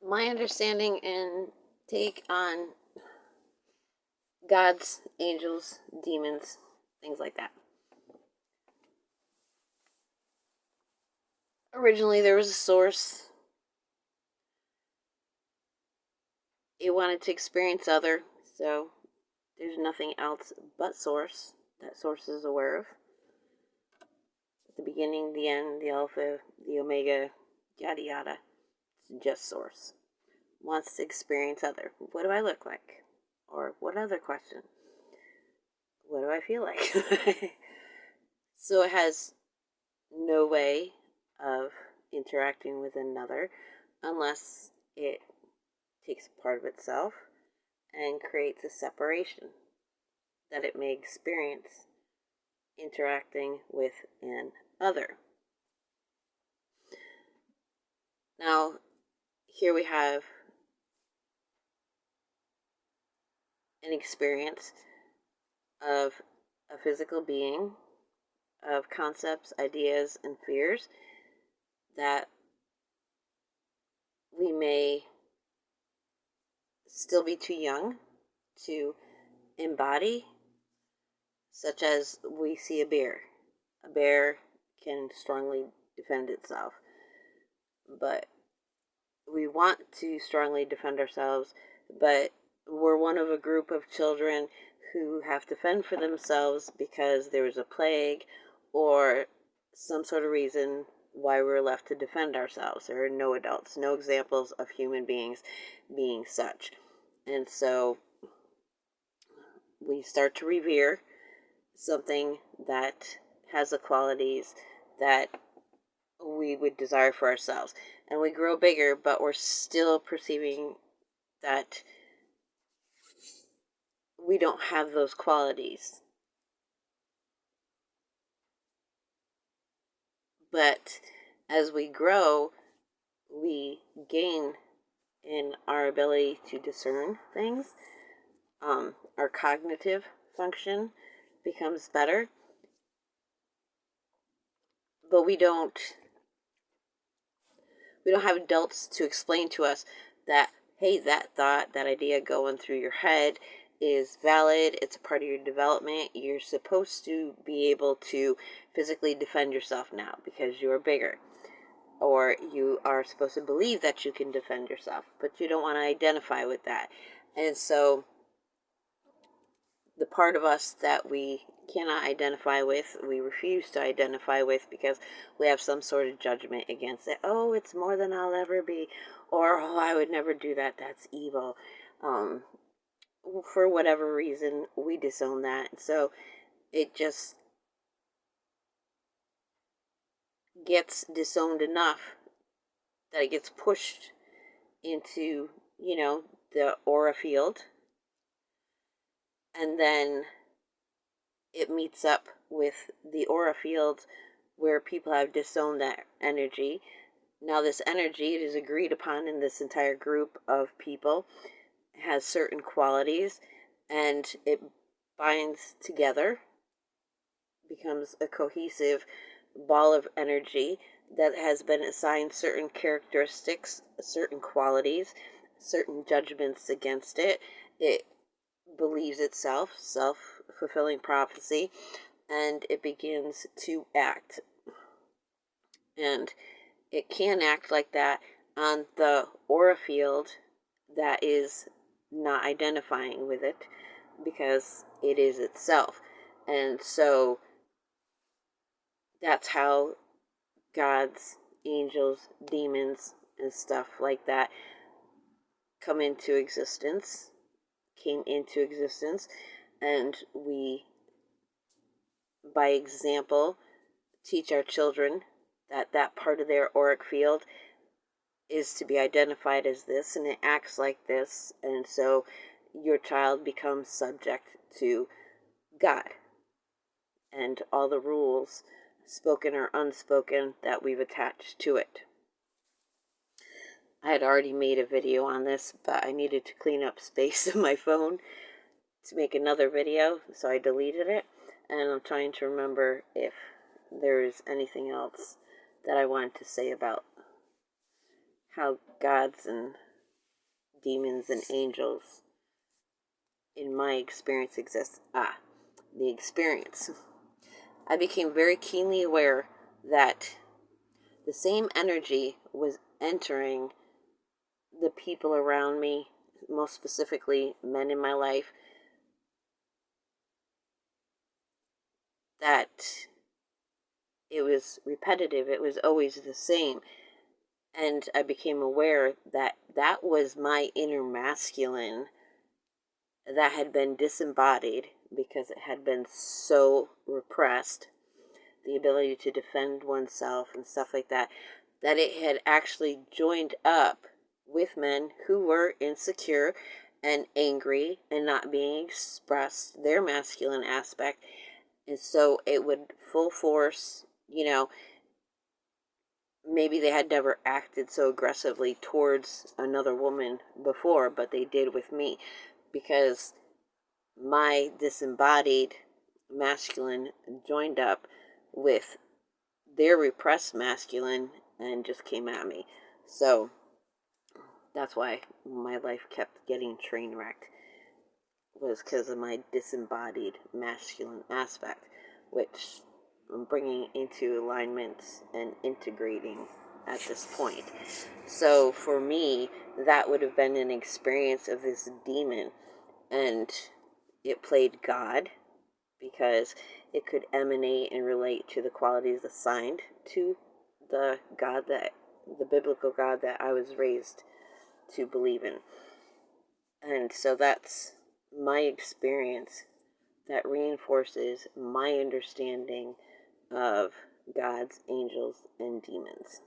My understanding and take on gods, angels, demons, things like that. Originally, there was a source. It wanted to experience other, so there's nothing else but source that source is aware of. The beginning, the end, the alpha, the omega, yada yada. It's just source. Wants to experience other. What do I look like? Or what other question? What do I feel like? So it has no way of interacting with another unless it takes a part of itself and creates a separation that it may experience interacting with an other. Now, here we have an experience of a physical being, of concepts, ideas, and fears that we may still be too young to embody, such as we see a bear. A bear can strongly defend itself, but we want to strongly defend ourselves, but we're one of a group of children who have to fend for themselves because there was a plague or some sort of reason why we're left to defend ourselves. There are no adults, no examples of human beings being such. And so we start to revere something that has the qualities that we would desire for ourselves. And we grow bigger, but we're still perceiving that we don't have those qualities. But as we grow, we gain in our ability to discern things. Our cognitive function becomes better, but we don't have adults to explain to us that, hey, that thought, that idea going through your head is valid. It's a part of your development. You're supposed to be able to physically defend yourself now because you're bigger. Or you are supposed to believe that you can defend yourself, but you don't want to identify with that. And so the part of us that we cannot identify with, we refuse to identify with because we have some sort of judgment against it. Oh, it's more than I'll ever be. Or, oh, I would never do that. That's evil. For whatever reason, we disown that. So it just gets disowned enough that it gets pushed into, the aura field. And then it meets up with the aura field where people have disowned that energy. Now, this energy, it is agreed upon in this entire group of people, has certain qualities, and it binds together, becomes a cohesive ball of energy that has been assigned certain characteristics, certain qualities, certain judgments against it. It believes itself, self-fulfilling prophecy, and it begins to act. And it can act like that on the aura field that is not identifying with it because it is itself. And so that's how gods, angels, demons, and stuff like that came into existence, and we, by example, teach our children that that part of their auric field is to be identified as this, and it acts like this, and so your child becomes subject to God and all the rules, spoken or unspoken, that we've attached to it. I had already made a video on this, but I needed to clean up space in my phone to make another video, so I deleted it, and I'm trying to remember if there's anything else that I wanted to say about how gods and demons and angels in my experience exists. The experience. I became very keenly aware that the same energy was entering the people around me, most specifically men in my life, that it was repetitive. It was always the same. And I became aware that that was my inner masculine that had been disembodied because it had been so repressed, the ability to defend oneself and stuff like that, that it had actually joined up with men who were insecure and angry and not being expressed their masculine aspect. And so it would full force, maybe they had never acted so aggressively towards another woman before, but they did with me because my disembodied masculine joined up with their repressed masculine and just came at me. So that's why my life kept getting train wrecked, was because of my disembodied masculine aspect, which I'm bringing into alignment and integrating at this point. So for me, that would have been an experience of this demon, and it played God because it could emanate and relate to the qualities assigned to the God the biblical God that I was raised to believe in. And so that's my experience that reinforces my understanding of God's angels and demons.